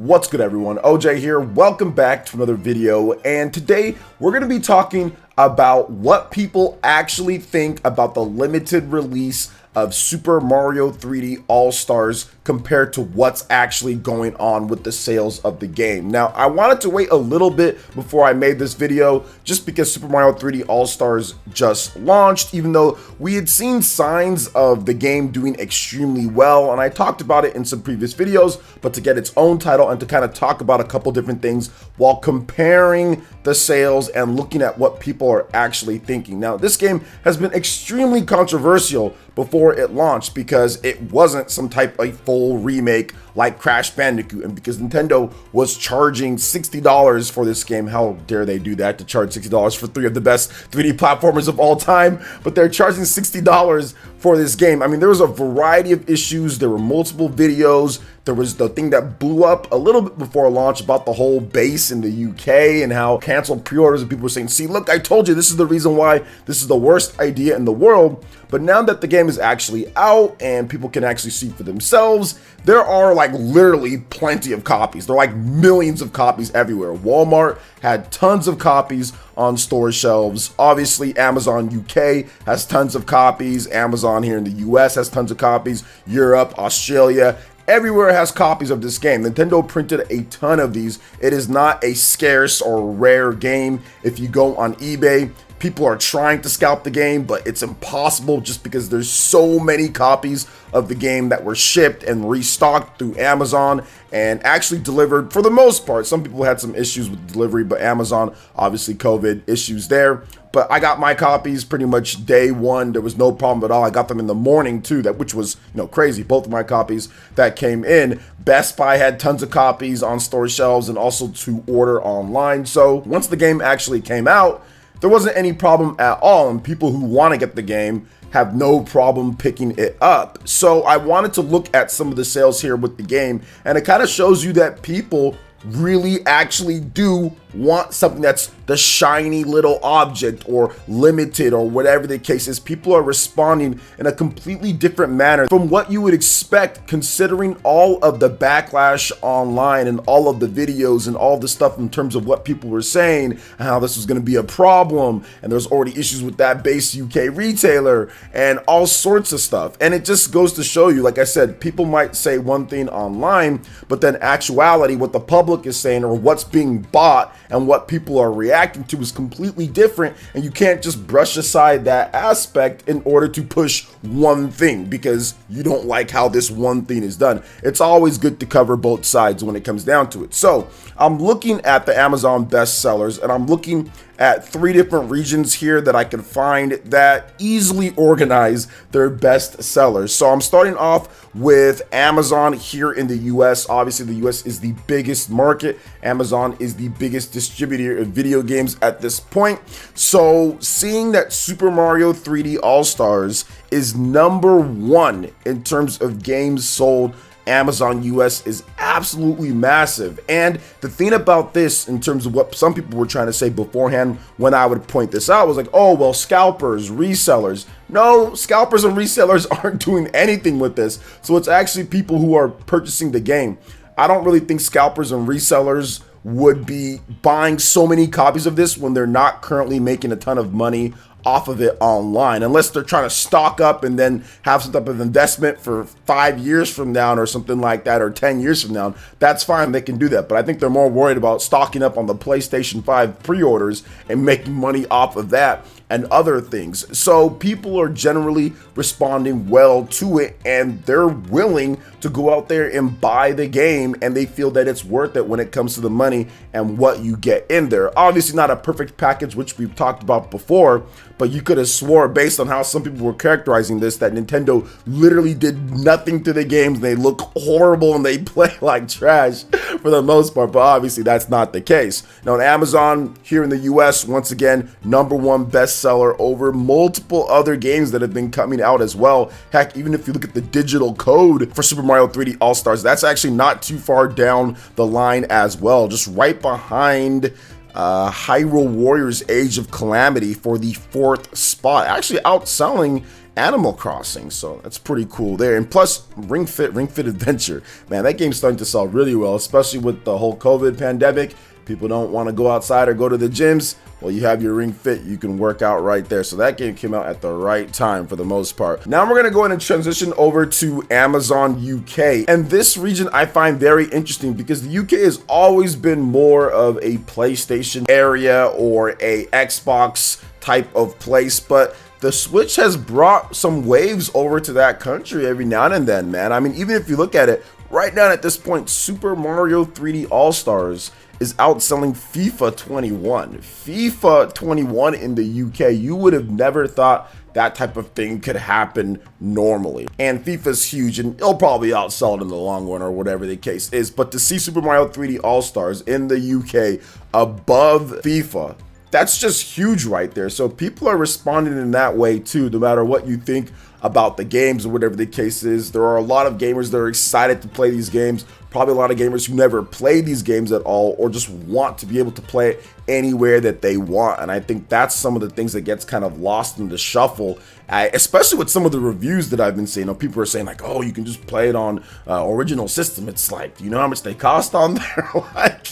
What's good, everyone? OJ here. Welcome back to another video, and today we're going to be talking about what people actually think about the limited release of Super Mario 3D All-Stars compared to what's actually going on with the sales of the game. Now, I wanted to wait a little bit before I made this video just because Super Mario 3D All-Stars just launched, even though we had seen signs of the game doing extremely well, and I talked about it in some previous videos, but to get its own title and to kind of talk about a couple different things while comparing the sales and looking at what people are actually thinking. Now, this game has been extremely controversial before it launched because it wasn't some type of full remake like Crash Bandicoot, and because Nintendo was charging $60 for this game. How dare they do that, to charge $60 for three of the best 3D platformers of all time, but they're charging $60 for this game. I mean, there was a variety of issues. There were multiple videos. There was the thing that blew up a little bit before launch about the whole base in the UK and how canceled pre-orders, and people were saying, see, look, I told you this is the reason why this is the worst idea in the world. But now that the game is actually out and people can actually see for themselves, there are like literally plenty of copies. There are like millions of copies everywhere. Walmart had tons of copies on store shelves. Obviously, Amazon UK has tons of copies. Amazon here in the US has tons of copies. Europe, Australia, everywhere has copies of this game. Nintendo printed a ton of these. It is not a scarce or rare game. If you go on eBay, people are trying to scalp the game, but it's impossible just because there's so many copies of the game that were shipped and restocked through Amazon and actually delivered for the most part. Some people had some issues with delivery, but Amazon, obviously COVID issues there. But I got my copies pretty much day one. There was no problem at all. I got them in the morning too, which was, crazy. Both of my copies that came in. Best Buy had tons of copies on store shelves and also to order online. So once the game actually came out, there wasn't any problem at all, and people who want to get the game have no problem picking it up. So I wanted to look at some of the sales here with the game, and it kind of shows you that people really actually do want something that's the shiny little object or limited or whatever the case is. People are responding in a completely different manner from what you would expect, considering all of the backlash online and all of the videos and all the stuff in terms of what people were saying and how this was going to be a problem, and there's already issues with that base UK retailer and all sorts of stuff. And it just goes to show you, like I said, people might say one thing online, but then actuality, what the public is saying or what's being bought and what people are reacting to is completely different, and you can't just brush aside that aspect in order to push one thing because you don't like how this one thing is done. It's always good to cover both sides when it comes down to it. So I'm looking at the Amazon bestsellers, and I'm looking at three different regions here that I can find that easily organize their best sellers. So I'm starting off with Amazon here in the US. Obviously, the US is the biggest market. Amazon is the biggest distributor of video games at this point. So seeing that Super Mario 3D All-Stars is #1 in terms of games sold, Amazon US is absolutely massive. And the thing about this, in terms of what some people were trying to say beforehand when I would point this out, was like, oh, well, scalpers, resellers. No, scalpers and resellers aren't doing anything with this. So it's actually people who are purchasing the game. I don't really think scalpers and resellers would be buying so many copies of this when they're not currently making a ton of money off of it online, unless they're trying to stock up and then have some type of investment for 5 years from now or something like that, or 10 years from now. That's fine, they can do that, but I think they're more worried about stocking up on the PlayStation 5 pre-orders and making money off of that and other things. So people are generally responding well to it, and they're willing to go out there and buy the game, and they feel that it's worth it when it comes to the money and what you get in there. Obviously not a perfect package, which we've talked about before, but you could have swore, based on how some people were characterizing this, that Nintendo literally did nothing to the games. They look horrible and they play like trash for the most part, but obviously that's not the case. Now on Amazon here in the US, once again, #1 bestseller over multiple other games that have been coming out as well. Heck, even if you look at the digital code for Super Mario 3D All-Stars, that's actually not too far down the line as well, just right behind Hyrule Warriors Age of Calamity for the 4th spot, actually outselling Animal Crossing. So that's pretty cool there. And plus Ring Fit Adventure, man, that game's starting to sell really well, especially with the whole COVID pandemic. People don't want to go outside or go to the gyms. Well, you have your Ring Fit, you can work out right there. So that game came out at the right time for the most part. Now we're gonna go ahead and transition over to Amazon UK. And this region I find very interesting because the UK has always been more of a PlayStation area or a Xbox type of place, but the Switch has brought some waves over to that country every now and then, man. I mean, even if you look at it, right now at this point, Super Mario 3D All-Stars is outselling FIFA 21. FIFA 21 in the UK, you would have never thought that type of thing could happen normally. And FIFA's huge and it'll probably outsell it in the long run or whatever the case is. But to see Super Mario 3D All-Stars in the UK above FIFA, that's just huge right there. So people are responding in that way too, no matter what you think about the games or whatever the case is. There are a lot of gamers that are excited to play these games. Probably a lot of gamers who never play these games at all or just want to be able to play it anywhere that they want. And I think that's some of the things that gets kind of lost in the shuffle, especially with some of the reviews that I've been seeing. You know, people are saying like, oh, you can just play it on original system. It's like, do you know how much they cost on there? Like,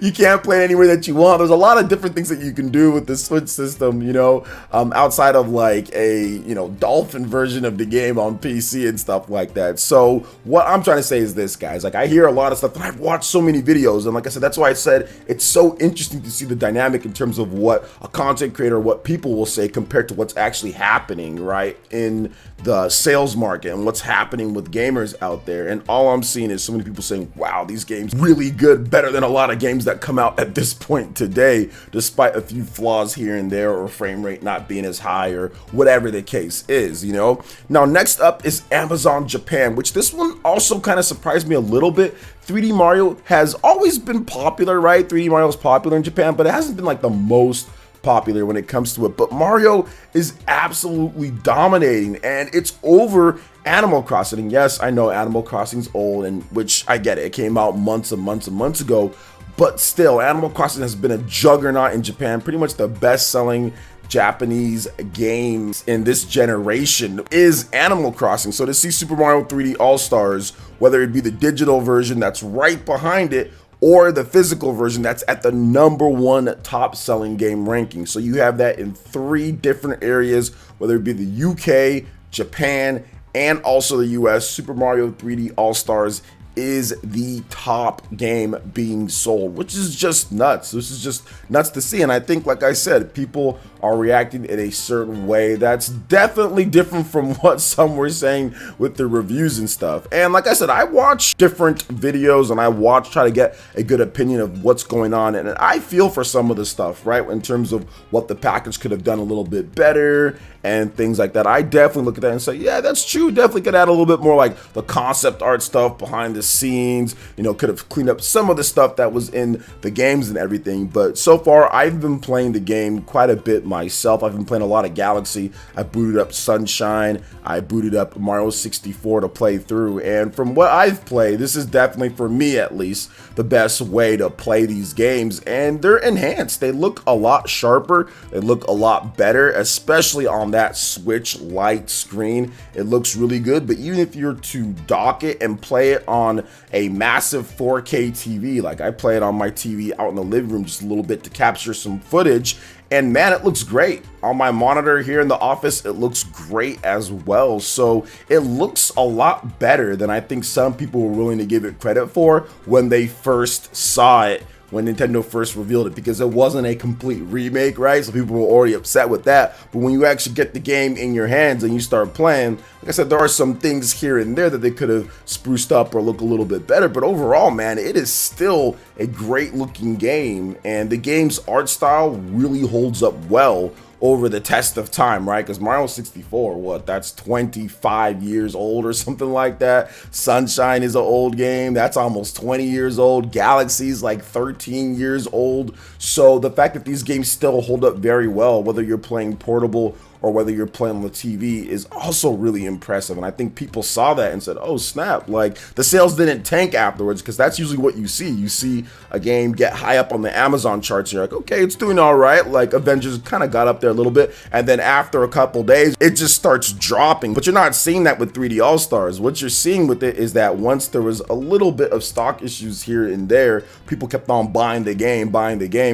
you can't play it anywhere that you want. There's a lot of different things that you can do with the Switch system, you know, outside of like a, you know, dolphin version of the game on PC and stuff like that. So what I'm trying to say is this, guys, like I hear a lot of stuff and I've watched so many videos, and like I said, that's why I said it's so interesting to see the dynamic in terms of what a content creator, what people will say compared to what's actually happening right in the sales market and what's happening with gamers out there. And all I'm seeing is so many people saying, wow, these games really good, better than a lot of games that come out at this point today, despite a few flaws here and there or frame rate not being as high or whatever the case is, you know. Now next up is Amazon Japan, which this one also kind of surprised me a little bit. 3D Mario has always been popular, right? 3D Mario is popular in Japan, but it hasn't been like the most popular when it comes to it. But Mario is absolutely dominating, and it's over Animal Crossing. And yes, I know Animal Crossing's old, and which I get it. It came out months and months and months ago, but still, Animal Crossing has been a juggernaut in Japan. Pretty much the best-selling Japanese games in this generation is Animal Crossing. So to see Super Mario 3D All-Stars, whether it be the digital version that's right behind it or the physical version that's at the #1 top selling game ranking. So you have that in 3 different areas, whether it be the UK, Japan, and also the US. Super Mario 3D All-Stars is the top game being sold, which is just nuts. This is just nuts to see. And I think, like I said, people are reacting in a certain way that's definitely different from what some were saying with the reviews and stuff. And like I said, I watch different videos and I try to get a good opinion of what's going on, and I feel for some of the stuff, right, in terms of what the package could have done a little bit better and things like that. I definitely look at that and say, yeah, that's true. Definitely could add a little bit more like the concept art stuff behind the scenes, you know, could have cleaned up some of the stuff that was in the games and everything. But so far, I've been playing the game quite a bit myself. I've been playing a lot of Galaxy. I booted up Sunshine. I booted up Mario 64 to play through. And from what I've played, this is definitely, for me at least, the best way to play these games. And they're enhanced. They look a lot sharper. They look a lot better, especially on that Switch Lite screen. It looks really good. But even if you're to dock it and play it on a massive 4K TV, like I play it on my TV out in the living room just a little bit to capture some footage, and man, it looks great. On my monitor here in the office, it looks great as well. So it looks a lot better than I think some people were willing to give it credit for when they first saw it, when Nintendo first revealed it, because it wasn't a complete remake, right? So people were already upset with that. But when you actually get the game in your hands and you start playing, like I said, there are some things here and there that they could have spruced up or look a little bit better. But overall, man, it is still a great looking game, and the game's art style really holds up well over the test of time, right? Because Mario 64, that's 25 years old or something like that. Sunshine is an old game. That's almost 20 years old. Galaxy's like 13 years old. So the fact that these games still hold up very well, whether you're playing portable or whether you're playing on the TV is also really impressive. And I think people saw that and said, oh snap, like the sales didn't tank afterwards, because that's usually what you see. You see a game get high up on the Amazon charts and you're like, okay, it's doing all right. Like Avengers kind of got up there a little bit, and then after a couple days it just starts dropping. But you're not seeing that with 3D All-Stars. What you're seeing with it is that once there was a little bit of stock issues here and there, people kept on buying the game.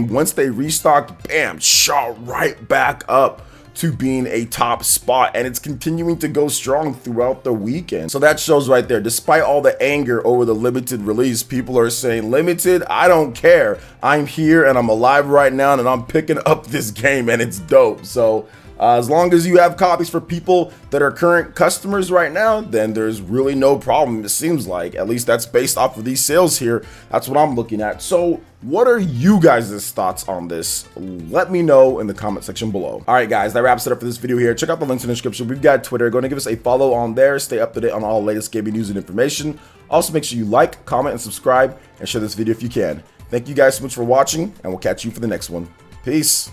Once they restocked, bam, shot right back up to being a top spot, and it's continuing to go strong throughout the weekend. So that shows right there, despite all the anger over the limited release, people are saying, limited, I don't care, I'm here and I'm alive right now and I'm picking up this game and it's dope. So as long as you have copies for people that are current customers right now, then there's really no problem, it seems like. At least that's based off of these sales here. That's what I'm looking at. So what are you guys' thoughts on this? Let me know in the comment section below. All right, guys, that wraps it up for this video here. Check out the links in the description. We've got Twitter. Go and give us a follow on there. Stay up to date on all the latest gaming news and information. Also, make sure you like, comment, and subscribe, and share this video if you can. Thank you guys so much for watching, and we'll catch you for the next one. Peace.